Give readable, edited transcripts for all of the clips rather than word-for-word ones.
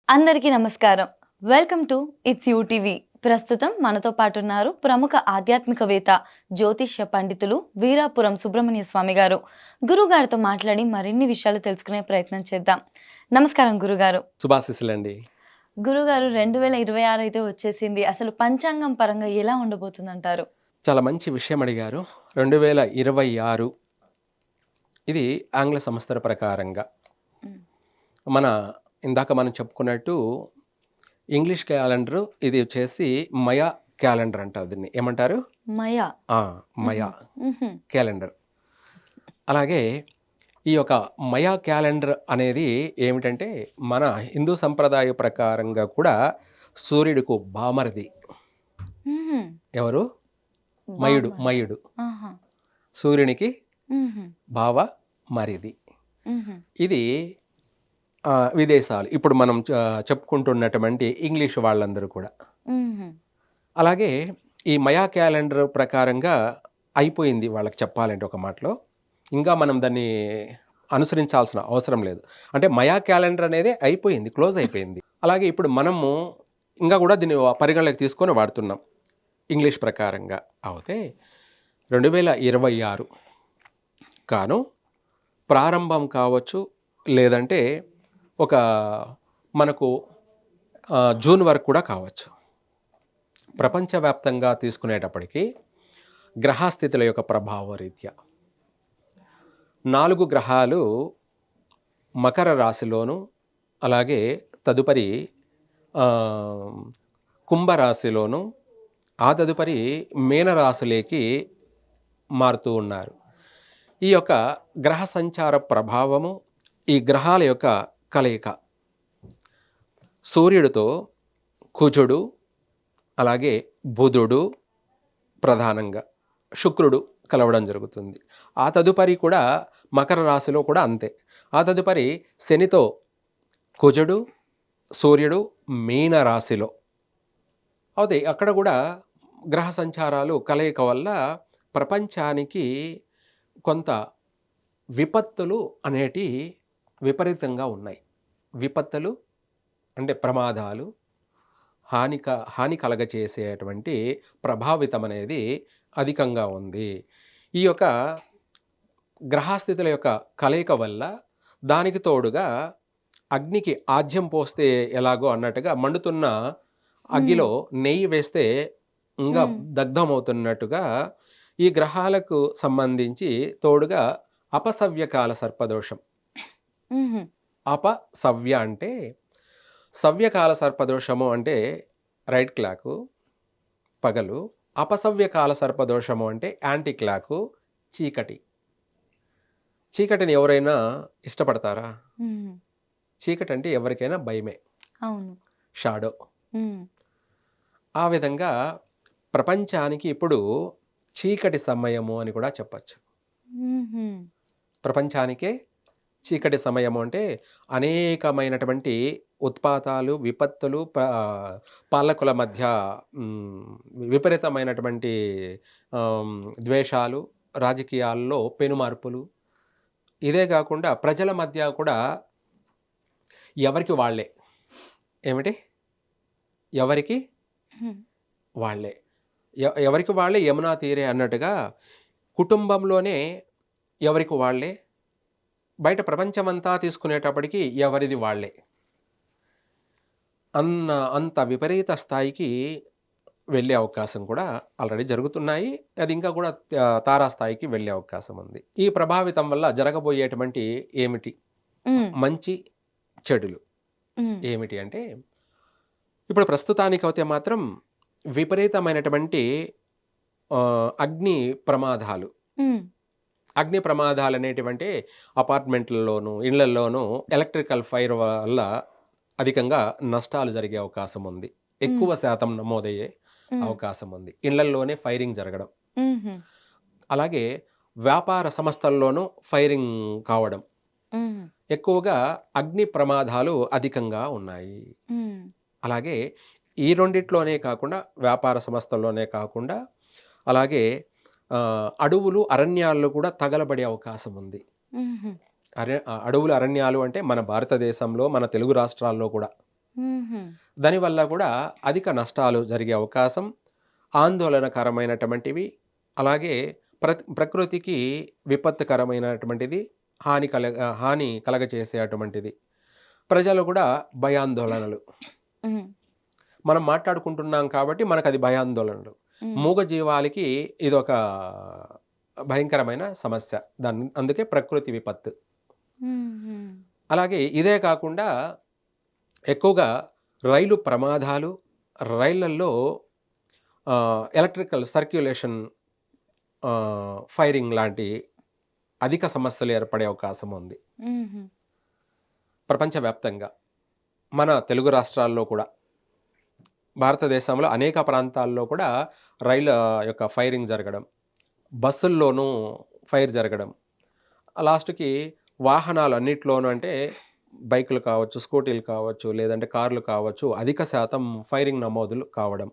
అందరికీ నమస్కారం. Welcome to it's UTV. ప్రస్తుతం మనతో పాటు ఉన్నారు ప్రముఖ ఆధ్యాత్మికవేత్త, జ్యోతిష్య పండితులు వీరాపురం సుబ్రహ్మణ్య స్వామి గారు. గురుగారితో మాట్లాడి మరిన్ని విషయాలు తెలుసుకునే ప్రయత్నం చేద్దాం. నమస్కారం గురుగారు. శుభాశీస్సులండి. గురుగారు 2026 అయితే వచ్చేసింది. అసలు పంచాంగం పరంగా ఎలా ఉండబోతుందంటారు? చాలా మంచి విషయం అడిగారు. 2026 ఇది ఆంగ్ల సంవత్సర ప్రకారంగా. హ్మ్. మన ఇందాక మనం చెప్పుకున్నట్టు ఇంగ్లీష్ క్యాలెండరు ఇది వచ్చేసి మయా క్యాలెండర్ అంటారు దీన్ని. ఏమంటారు? మయా. ఆ! హుహు. మయా హుహు. క్యాలెండర్. అలాగే ఈ యొక్క మయా క్యాలెండర్ అనేది ఏమిటంటే, మన హిందూ సంప్రదాయ ప్రకారంగా కూడా సూర్యుడికి బామరిది. హుహు. ఎవరు? మయుడు. బామర్ది. మయుడు. ఆహా! సూర్యునికి హుహు. బావ మరిది. హుహు. ఇది విదేశాలు. ఇప్పుడు మనం చెప్పుకుంటున్నటువంటి ఇంగ్లీష్ వాళ్ళందరూ కూడా. హుహు. అలాగే ఈ మయా క్యాలెండర్ ప్రకారంగా అయిపోయింది వాళ్ళకి చెప్పాలంటే ఒక మాటలో. ఇంకా మనం దాన్ని అనుసరించాల్సిన అవసరం లేదు. అంటే మయా క్యాలెండర్ అనేది అయిపోయింది. క్లోజ్ అయిపోయింది. అలాగే ఇప్పుడు మనము ఇంకా కూడా దీన్ని పరిగణలోకి తీసుకొని వాడుతున్నాం. ఇంగ్లీష్ ప్రకారంగా. అవుతే 2026 కాను ప్రారంభం కావచ్చు, లేదంటే ఒక మనకు జూన్ వరకు కూడా కావచ్చు. ప్రపంచవ్యాప్తంగా తీసుకునేటప్పటికి గ్రహస్థితుల యొక్క ప్రభావ రీత్యా 4 గ్రహాలు మకర రాశిలోను, అలాగే తదుపరి ఆహ్, కుంభరాశిలోను, ఆ తదుపరి మీనరాశిలోకి మారుతూ ఉన్నారు. ఈ యొక్క గ్రహ సంచార ప్రభావము, ఈ గ్రహాల యొక్క కలయిక సూర్యుడితో కుజుడు, అలాగే బుధుడు ప్రధానంగా, శుక్రుడు కలవడం జరుగుతుంది. ఆ తదుపరి కూడా మకర రాశిలో కూడా అంతే. ఆ తదుపరి శనితో కుజుడు, సూర్యుడు మీన రాశిలో. అయితే అక్కడ కూడా గ్రహ సంచారాలు కలయిక వల్ల ప్రపంచానికి కొంత విపత్తులు అనేటివి విపరీతంగా ఉన్నాయి. విపత్తులు అంటే ప్రమాదాలు, హాని కలగచేసేటువంటి ప్రభావితం అనేది అధికంగా ఉంది. ఈ యొక్క గ్రహస్థితుల యొక్క కలయిక వల్ల దానికి తోడుగా అగ్నికి ఆజ్యం పోస్తే ఎలాగో అన్నట్టుగా మండుతున్న హ్మ్. అగ్గిలో నెయ్యి వేస్తే ఇంగా హ్మ్. దగ్ధమవుతున్నట్టుగా ఈ గ్రహాలకు సంబంధించి తోడుగా అపసవ్యకాల సర్పదోషం. హుహు. అపసవ్య అంటే సవ్యకాల సర్పదోషము అంటే రైట్ క్లాకు పగలు. అపసవ్యకాల సర్పదోషము అంటే యాంటీ క్లాకు చీకటి. చీకటిని ఎవరైనా ఇష్టపడతారా? హ్మ్. చీకటంటే ఎవరికైనా భయమే. అవును. షాడో. హ్మ్. ఆ విధంగా ప్రపంచానికి ఇప్పుడు చీకటి సమయము అని కూడా చెప్పొచ్చు. హుహు. ప్రపంచానికే చీకటి సమయము అంటే అనేకమైనటువంటి ఉత్పాతాలు, విపత్తులు, పాలకుల మధ్య హ్మ్, విపరీతమైనటువంటి ఆహ్, ద్వేషాలు, రాజకీయాల్లో పెనుమార్పులు. ఇదే గాకుండా ప్రజల మధ్య కూడా ఎవరికి వాళ్ళే. ఏమిటి? ఎవరికి హ్మ్. వాళ్ళే. ఎవరికి వాళ్ళే యమునా తీరే అన్నట్టుగా కుటుంబంలోనే ఎవరికి వాళ్ళే, బయట ప్రపంచమంతా తీసుకునేటప్పటికి ఎవరిది వాళ్ళే. అంత విపరీత స్థాయికి వెళ్ళే అవకాశం కూడా ఆల్రెడీ జరుగుతున్నాయి. అది ఇంకా కూడా తారాస్థాయికి వెళ్ళే అవకాశం ఉంది. ఈ ప్రభావితం వల్ల జరగబోయేటువంటి ఏమిటి? హ్మ్. మంచి, చెడులు హ్మ్. ఏమిటి అంటే, ఇప్పుడు ప్రస్తుతానికైతే మాత్రం విపరీతమైనటువంటి అగ్ని ప్రమాదాలు. హ్మ్. అగ్ని ప్రమాదాలనేటివంటే అపార్ట్‌మెంట్‌లలోను, ఇళ్లల్లోనూ ఎలక్ట్రికల్ ఫైర్ వల్ల అధికంగా నష్టాలు జరిగే అవకాశం ఉంది. హ్మ్. ఎక్కువ శాతం నమోదయ్యే హ్మ్. అవకాశం ఉంది. ఇళ్లల్లోనే ఫైరింగ్ జరగడం. హుహు. అలాగే వ్యాపార సంస్థల్లోనూ ఫైరింగ్ కావడం. హ్మ్. ఎక్కువగా అగ్ని ప్రమాదాలు అధికంగా ఉన్నాయి. హ్మ్. అలాగే ఈ రెండిట్లోనే కాకుండా వ్యాపార సంస్థల్లోనే కాకుండా అలాగే అడవులు, అరణ్యాల్లో కూడా తగలబడే అవకాశం ఉంది. హుహు. అడవులు, అరణ్యాలు అంటే మన భారతదేశంలో, మన తెలుగు రాష్ట్రాల్లో కూడా. హుహు. దానివల్ల కూడా అధిక నష్టాలు జరిగే అవకాశం, ఆందోళనకరమైనటువంటివి, అలాగే ప్రకృతికి విపత్తుకరమైనటువంటిది, హాని కలగచేసేటువంటిది. ప్రజలు కూడా భయాందోళనలు. హ్మ్. మనం మాట్లాడుకుంటున్నాం కాబట్టి మనకది భయాందోళనలు. హ్మ్. మూగజీవాలకి ఇదొక భయంకరమైన సమస్య. అందుకే ప్రకృతి విపత్తు. హుహు. అలాగే ఇదే కాకుండా ఎక్కువగా రైలు ప్రమాదాలు, రైళ్లల్లో ఎలక్ట్రికల్ సర్క్యులేషన్ ఫైరింగ్ లాంటి అధిక సమస్యలు ఏర్పడే అవకాశం ఉంది. హుహు. ప్రపంచవ్యాప్తంగా. మన తెలుగు రాష్ట్రాల్లో కూడా, భారతదేశంలో అనేక ప్రాంతాల్లో కూడా రైళ్ళ యొక్క ఫైరింగ్ జరగడం, బస్సుల్లోనూ ఫైర్ జరగడం, లాస్ట్‌కి వాహనాలన్నిట్లోనూ అంటే బైకులు కావచ్చు, స్కూటీలు కావచ్చు, లేదంటే కార్లు కావచ్చు, అధిక శాతం ఫైరింగ్ నమోదులు కావడం.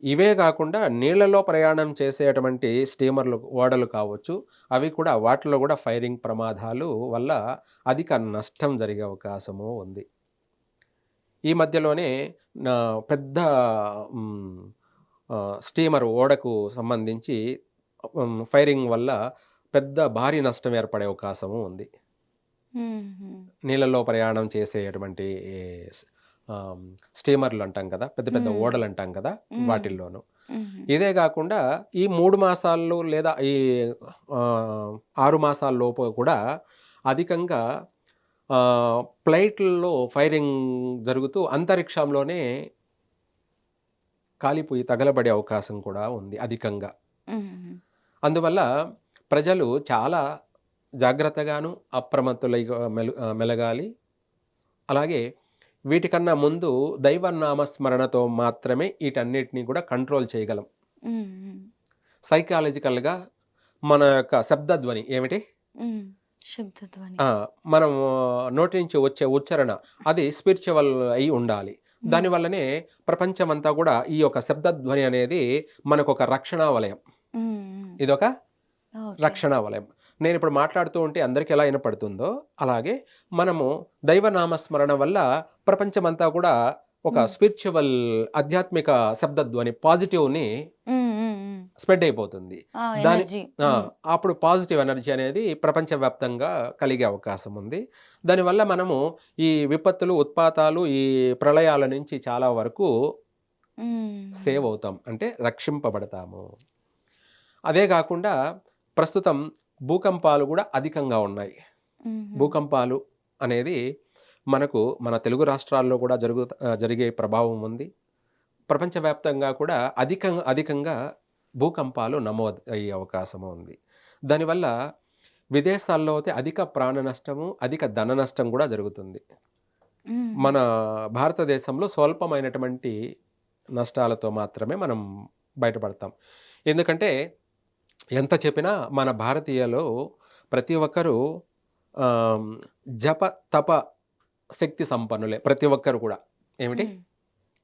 ఇవే గాకుండా నీళ్ళలో ప్రయాణం చేసేటువంటి స్టీమర్లు, ఓడలు కావచ్చు, అవి కూడా వాటిలో గూడా ఫైరింగ్ ప్రమాదాలు వల్ల అధిక నష్టం జరిగే అవకాశము ఉంది. ఈ మధ్యలోనే పెద్ద హ్మ్, స్టీమర్ ఓడకు సంబంధించి ఫైరింగ్ వల్ల పెద్ద భారీ నష్టం ఏర్పడే అవకాశము ఉంది. హుహు. నీళ్ళలో ప్రయాణం చేసేటువంటి స్ ఆహ్, స్టీమర్లు అంటాం కదా! పెద్ద పెద్ద హ్మ్. ఓడలంటాం కదా! హ్మ్. వాటిల్లోను. హుహు. ఇదే గాకుండా ఈ 3 మాసాలు లేదా ఈ 6 మాసాల లోపు కూడా అధికంగా ఫ్లైట్‌ల్లో ఫైరింగ్ జరుగుతూ అంతరిక్షంలోనే కాలిపోయి తగలబడే అవకాశం కూడా ఉంది అధికంగా. హుహు. అందువల్ల ప్రజలు చాలా జాగ్రత్తగాను, అప్రమత్తులై మెలగాలి. అలాగే వీటికన్నా ముందు దైవనామ స్మరణతో మాత్రమే ఈటన్నిటిని కూడా కంట్రోల్ చేయగలం. హ్మ్. హ్మ్. సైకాలజికల్‌గా మన యొక్క శబ్దధ్వని ఏమిటి? హ్మ్. శబ్దధ్వని. ఆ! మనం నోటి నుంచి వచ్చే ఉచ్చారణ అది స్పిరిచ్యువల్ అయి ఉండాలి. హ్మ్. దానివల్లనే ప్రపంచమంతా గూడా ఈ యొక్క శబ్దధ్వని అనేది మనకొక రక్షణా వలయం. హ్మ్. హ్మ్. ఇదొక ఓకే. రక్షణా వలయం. నేనిప్పుడు మాట్లాడుతూ ఉంటే అందరికి ఎలా ఇనపడుతుందో, అలాగే మనము దైవనామ స్మరణ వల్ల ప్రపంచమంతా కూడా ఒక హ్మ్. స్పిరిచ్యువల్ ఆధ్యాత్మిక శబ్దధ్వని పాజిటివ్‌ని హ్మ్. హ్మ్. హ్మ్. స్ప్రెడ్ అయిపోతుంది. ఆ! దాని ఎనర్జీ. ఆ! హ్మ్. అప్పుడు పాజిటివ్ ఎనర్జీ అనేది ప్రపంచవ్యాప్తంగా కలిగే అవకాశం ఉంది. దానివల్ల మనము ఈ విపత్తులు, ఉత్పాతాలు, ఈ ప్రళయాల నుంచి చాలా వరకు హ్మ్. సేవ్ అవుతాం. అంటే రక్షింపబడతాము. అదే గాకుండా ప్రస్తుతం భూకంపాలు గూడా అధికంగా ఉన్నాయి. హుహు. భూకంపాలు అనేది మనకు మన తెలుగు రాష్ట్రాల్లో కూడా జరిగే ప్రభావం ఉంది. ప్రపంచవ్యాప్తంగా కూడా అధికంగా భూకంపాలు నమోదు అయ్యే అవకాశము ఉంది. దానివల్ల విదేశాల్లో అయితే అధిక ప్రాణ నష్టము, అధిక ధన నష్టం గూడా జరుగుతుంది. హుహు. మన భారతదేశంలో స్వల్పమైనటువంటి నష్టాలతో మాత్రమే మనం బయటపడతాం. ఎందుకంటే ఎంత చెప్పినా మన భారతీయులు ప్రతి ఒక్కరు ఆహ్, జప, తప శక్తి సంపన్నులే ప్రతి ఒక్కరు కూడా. ఏమిటి? హ్మ్.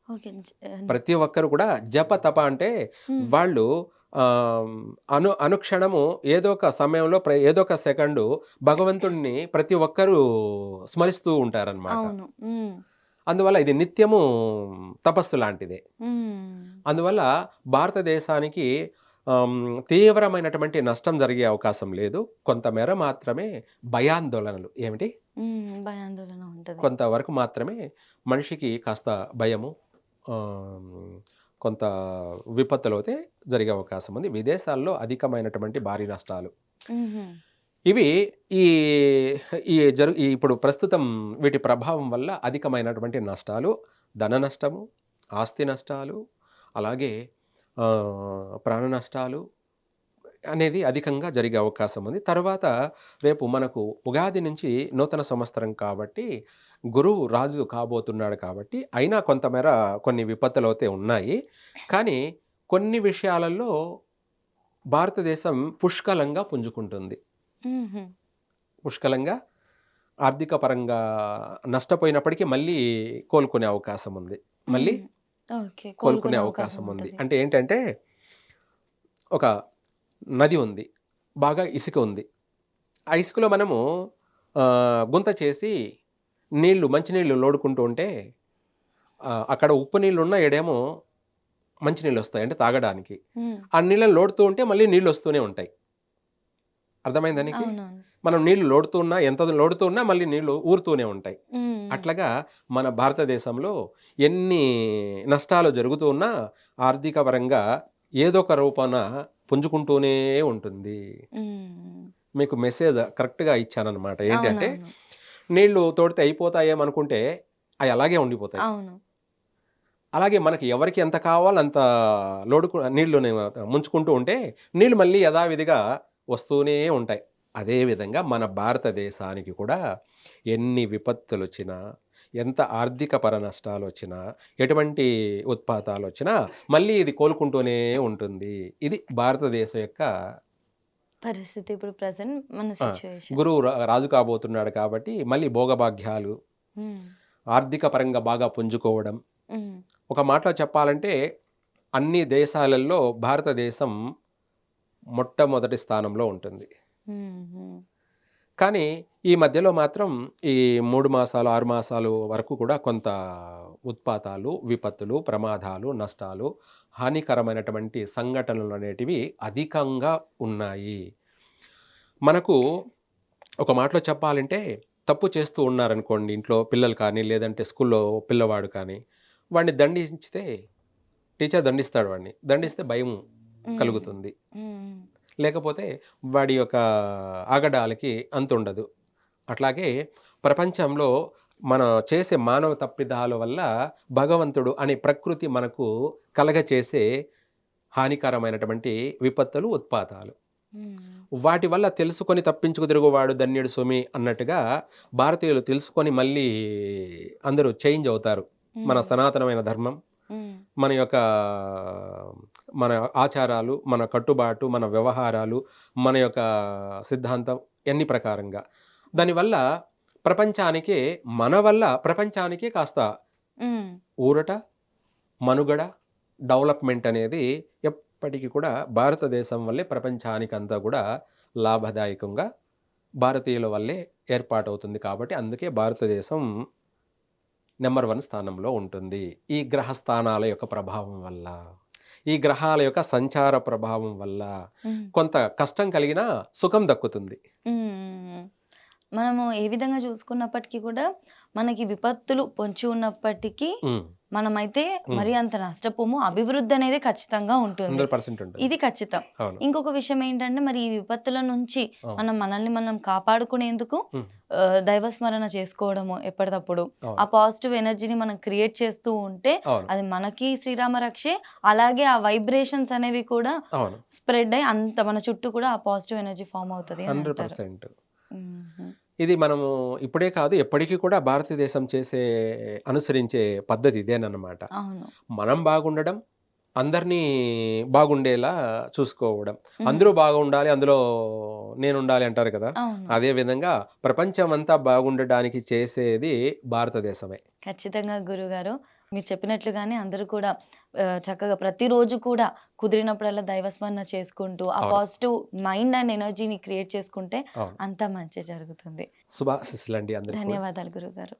ఓకే. ప్రతి ఒక్కరు కూడా జప, తప అంటే హ్మ్. వాళ్ళు ఆహ్, అనుక్షణము ఏదో ఒక సమయంలో ఏదో ఒక సెకండు భగవంతుడిని ప్రతి ఒక్కరూ స్మరిస్తూ ఉంటారనమాట. అవును. హ్మ్. అందువల్ల ఇది నిత్యము తపస్సు లాంటిదే. హ్మ్. అందువల్ల భారతదేశానికి తీవ్రమైనటువంటి నష్టం జరిగే అవకాశం లేదు. కొంతమేర మాత్రమే భయాందోళనలు. ఏమిటి? హ్మ్. భయాందోళన ఉంటది. కొంతవరకు మాత్రమే మనిషికి కాస్త భయము, ఆహ్, కొంత విపత్తులైతే జరిగే అవకాశం ఉంది. విదేశాల్లో అధికమైనటువంటి భారీ నష్టాలు. హుహు. ఇవి ఈ ఈ ఇప్పుడు ప్రస్తుతం వీటి ప్రభావం వల్ల అధికమైనటువంటి నష్టాలు, ధన నష్టము, ఆస్తి నష్టాలు, అలాగే ప్రాణ నష్టాలు అనేది అధికంగా జరిగే అవకాశం ఉంది. తర్వాత రేపు మనకు ఉగాది నుంచి నూతన సంవత్సరం కాబట్టి, గురువు రాజు కాబోతున్నాడు కాబట్టి, అయినా కొంతమేర కొన్ని విపత్తులైతే ఉన్నాయి. కానీ కొన్ని విషయాలలో భారతదేశం పుష్కలంగా పుంజుకుంటుంది. హుహు. పుష్కలంగా ఆర్థిక పరంగా నష్టపోయినప్పటికీ మళ్ళీ కోలుకునే అవకాశం ఉంది. మళ్ళీ హ్మ్. ఓకే. కోలుకునే కోలుకునే అవకాశం అవకాశం ఉంది. ఉంటది. అంటే ఏంటంటే, ఒక నది ఉంది. బాగా ఇసుక ఉంది. ఆ ఇసుకలో మనము గుంత చేసి మంచినీళ్ళు లోడుకుంటూ ఉంటే అక్కడ ఉప్పు నీళ్ళు ఉన్న ఏడేమో మంచి నీళ్ళు వస్తాయి అంటే తాగడానికి. హ్మ్. ఆ నీళ్ళని లోడుతూ ఉంటే మళ్ళీ నీళ్ళు వస్తూనే ఉంటాయి. అర్థమైందా నీకు? అవునవును. మనం నీళ్లు లోడుతూ ఉన్నా, ఎంత లోడుతూ ఉన్నా మళ్ళీ నీళ్లు ఊరుతూనే ఉంటాయి. హ్మ్. అట్లాగా మన భారతదేశంలో ఎన్ని నష్టాలు జరుగుతూ ఉన్నా ఆర్థిక పరంగా ఏదో ఒక రూపాన పుంజుకుంటూనే ఉంటుంది. హ్మ్. మీకు మెసేజ్ కరెక్ట్‌గా ఇచ్చాననమాట. ఏంటంటే అవునవును. నీళ్లు తోడితే అయిపోతాయేమనుకుంటే అయి అలాగే ఉండిపోతాయి. అవును. అలాగే మనకి ఎవరికి ఎంత కావాలో అంత నీళ్లుని ముంచుకుంటూ ఉంటే నీళ్ళు మళ్ళీ యథావిధిగా వస్తూనే ఉంటాయి. అదే విధంగా మన భారతదేశానికి కూడా ఎన్ని విపత్తులొచ్చినా, ఎంత ఆర్థికపర నష్టాలొచ్చినా, ఎటువంటి ఉత్పాతాలొచ్చినా మళ్ళీ ఇది కోలుకుంటూనే ఉంటుంది. ఇది భారతదేశం యొక్క పరిస్థితి ఇప్పుడు ప్రెజెంట్ మన ఆ! సిట్యుయేషన్. గురువు రాజు కాబోతున్నాడు కాబట్టి మళ్ళీ భోగభాగ్యాలు, హ్మ్. ఆర్థిక పరంగా బాగా పుంజుకోవడం. హ్మ్. ఒక మాటలో చెప్పాలంటే అన్ని దేశాలలో భారతదేశం మొట్టమొదటి స్థానంలో ఉంటుంది. హ్మ్. హ్మ్. కానీ ఈ మధ్యలో మాత్రం ఈ 3 మాసాలు, 6 మాసాలు వరకు కూడా కొంత ఉత్పాతాలు, విపత్తులు, ప్రమాదాలు, నష్టాలు, హానికరమైనటువంటి సంఘటనలనేటివి అధికంగా ఉన్నాయి. మనకు ఒక మాటలో చెప్పాలంటే తప్పు చేస్తూ ఉన్నారనుకోండి ఇంట్లో పిల్లలు కానీ, లేదంటే స్కూల్లో పిల్లవాడు కానీ, వాడిని దండించితే టీచర్ దండిస్తాడు వాడిని. దండిస్తే భయం హ్మ్. కలుగుతుంది. హ్మ్. లేకపోతే వాడి యొక్క ఆగడాలకి అంతుండదు. అట్లాగే ప్రపంచంలో మనం చేసే మానవ తప్పిదాల వల్ల భగవంతుడు అనే ప్రకృతి మనకు కలగచేసే హానికరమైనటువంటి విపత్తులు, ఉత్పాతాలు. హ్మ్. వాటి వల్ల తెలుసుకొని తప్పించుకు తిరుగువాడు ధన్యుడు సుమి అన్నట్టుగా భారతీయులు తెలుసుకొని మళ్ళీ అందరూ చేంజ్ అవుతారు. మన హ్మ్. సనాతనమైన ధర్మం, హ్మ్. మన యొక్క మన ఆచారాలు, మన కట్టుబాటు, మన వ్యవహారాలు, మన యొక్క సిద్ధాంతం ఇయన్ని ప్రకారంగా. దానివల్ల ప్రపంచానికే మన వల్ల ప్రపంచానికి కాస్త హ్మ్. ఊరట, మనుగడ, డెవలప్‌మెంట్ అనేది ఎప్పటికి కూడా భారతదేశం వల్లే ప్రపంచానికంతా గూడా లాభదాయకంగా భారతీయుల వల్లే ఏర్పాటవుతుంది కాబట్టి అందుకే భారతదేశం నంబర్ 1 స్థానంలో ఉంటుంది. ఈ గ్రహ స్థానాల యొక్క ప్రభావం వల్ల. ఈ గ్రహాల యొక్క సంచార ప్రభావం వల్ల హ్మ్. కొంత కష్టం కలిగినా సుఖం దక్కుతుంది. హ్మ్. మనము ఏ విధంగా చూసుకున్నప్పటికీ కూడా, మనకి విపత్తులు పొంచి ఉన్నప్పటికీ, హ్మ్. మనమైతే హ్మ్. మరీ అంత నష్టపోము. అభివృద్ధి అనేది ఖచ్చితంగా ఉంటుంది. 100% ఉంటుంది. ఇది ఖచ్చితం. అవును. ఇంకొక విషయం ఏంటంటే, మరి ఈ విపత్తుల నుంచి అవును. మనల్ని మనం కాపాడుకునేందుకు హ్మ్. దైవ స్మరణ చేసుకోవడము ఎప్పటికప్పుడు. ఆ అవును. పాజిటివ్ ఎనర్జీని మనం క్రియేట్ చేస్తూ ఉంటే, అవును. అది మనకి శ్రీరామ రక్షే. అలాగే ఆ వైబ్రేషన్స్ అనేవి కూడా అవును. స్ప్రెడ్ అయ్యి అంత మన చుట్టూ కూడా ఆ పాజిటివ్ ఎనర్జీ ఫార్మ్ అవుతది అని అంటారు. 100%. హుహు. ఇది మనము ఇప్పుడే కాదు ఎప్పటికి కూడా భారతదేశం అనుసరించే పద్ధతి ఇదేనన్నమాట. అవును. మనం బాగుండడం, అందరినీ బాగుండేలా చూసుకోవడం. హ్మ్. అందరూ బాగుండాలి, అందులో నేనుండాలి అంటారు కదా! అవును. అదే విధంగా ప్రపంచమంతా బాగుండడానికి చేసేది భారతదేశమే. ఖచ్చితంగా గురుగారు. మీరు చెప్పినట్లుగానే అందరూ కూడా చక్కగా ప్రతిరోజు కూడా కుదిరినప్పుడల్లా దైవస్మరణ చేసుకుంటూ, ఆ అవును. పాజిటివ్ మైండ్ అండ్ ఎనర్జీని క్రియేట్ చేసుకుంటే అవును. అంతా మంచే జరుగుతుంది. శుభాశీస్సులండి అందరికి కూడా. ధన్యవాదాలు గురుగారు.